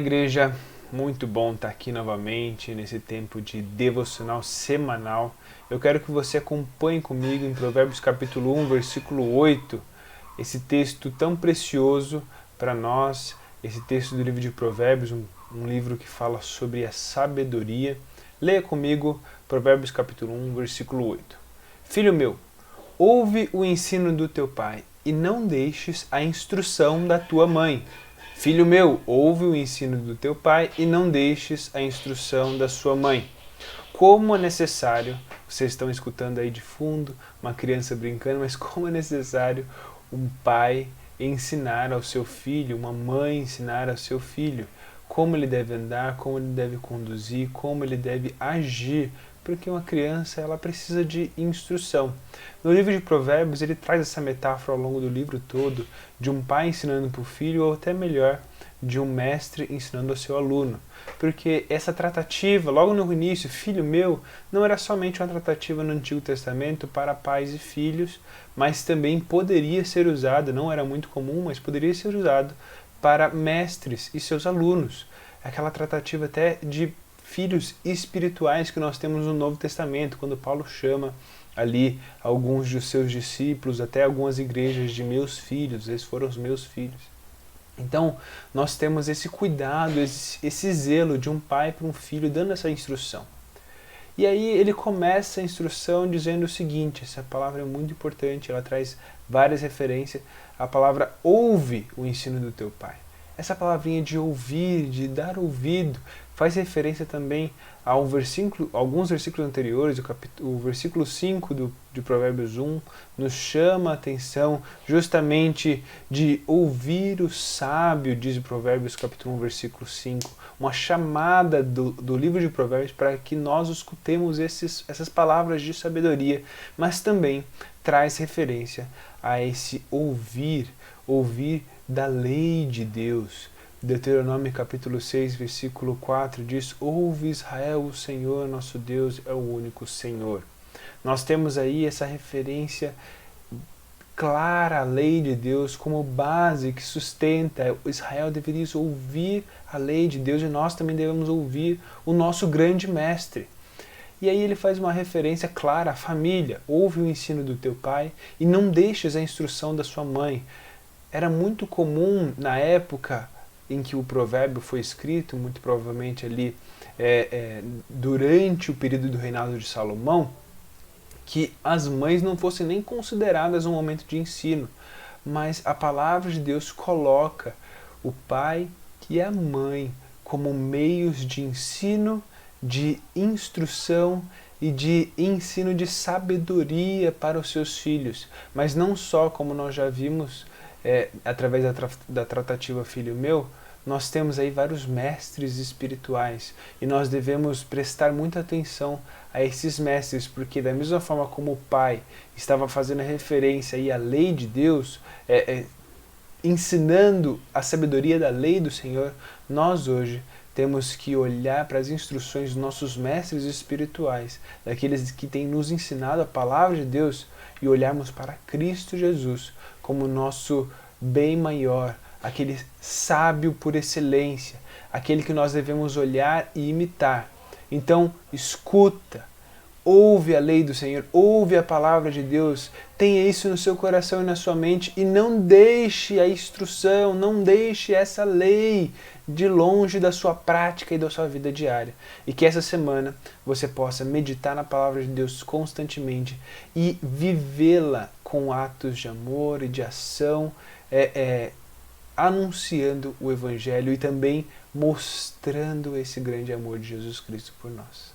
igreja, muito bom estar aqui novamente nesse tempo de devocional semanal. Eu quero que você acompanhe comigo em Provérbios capítulo 1, versículo 8, esse texto tão precioso para nós, esse texto do livro de Provérbios, um livro que fala sobre a sabedoria. Leia comigo Provérbios capítulo 1, versículo 8. Filho meu, ouve o ensino do teu pai e não deixes a instrução da tua mãe. Filho meu, ouve o ensino do teu pai e não deixes a instrução da sua mãe. Como é necessário, vocês estão escutando aí de fundo uma criança brincando, mas como é necessário um pai ensinar ao seu filho, uma mãe ensinar ao seu filho como ele deve andar, como ele deve conduzir, como ele deve agir, porque uma criança ela precisa de instrução. No livro de Provérbios ele traz essa metáfora ao longo do livro todo de um pai ensinando para o filho, ou até melhor, de um mestre ensinando ao seu aluno. Porque essa tratativa, logo no início, filho meu, não era somente uma tratativa no Antigo Testamento para pais e filhos, mas também poderia ser usada, não era muito comum, mas poderia ser usado para mestres e seus alunos. Aquela tratativa até de filhos espirituais que nós temos no Novo Testamento, quando Paulo chama ali alguns dos seus discípulos, até algumas igrejas de meus filhos, esses foram os meus filhos. Então, nós temos esse cuidado, esse zelo de um pai para um filho, dando essa instrução. E aí ele começa a instrução dizendo o seguinte, essa palavra é muito importante, ela traz várias referências, a palavra ouve o ensino do teu pai. Essa palavrinha de ouvir, de dar ouvido, faz referência também a alguns versículos anteriores, o versículo 5 de Provérbios 1, nos chama a atenção justamente de ouvir o sábio, diz Provérbios capítulo 1, versículo 5, uma chamada do livro de Provérbios para que nós escutemos essas palavras de sabedoria, mas também traz referência a esse ouvir da lei de Deus. Deuteronômio capítulo 6, versículo 4 diz: Ouve Israel, o Senhor nosso Deus é o único Senhor. Nós temos aí essa referência clara à lei de Deus como base que sustenta. Israel deveria ouvir a lei de Deus e nós também devemos ouvir o nosso grande mestre. E aí ele faz uma referência clara à família. Ouve o ensino do teu pai e não deixes a instrução da sua mãe. Era muito comum na época em que o provérbio foi escrito, muito provavelmente ali durante o período do reinado de Salomão, que as mães não fossem nem consideradas um momento de ensino, mas a palavra de Deus coloca o pai e a mãe como meios de ensino, de instrução e de ensino de sabedoria para os seus filhos, mas não só, como nós já vimos, através da tratativa Filho Meu, nós temos aí vários mestres espirituais e nós devemos prestar muita atenção a esses mestres, porque da mesma forma como o pai estava fazendo referência aí à lei de Deus, ensinando a sabedoria da lei do Senhor, nós hoje temos que olhar para as instruções dos nossos mestres espirituais, daqueles que têm nos ensinado a palavra de Deus, e olharmos para Cristo Jesus como nosso bem maior, aquele sábio por excelência, aquele que nós devemos olhar e imitar. Então, escuta, ouve a lei do Senhor, ouve a palavra de Deus, tenha isso no seu coração e na sua mente, e não deixe a instrução, não deixe essa lei de longe da sua prática e da sua vida diária. E que essa semana você possa meditar na palavra de Deus constantemente e vivê-la com atos de amor e de ação, anunciando o Evangelho e também mostrando esse grande amor de Jesus Cristo por nós.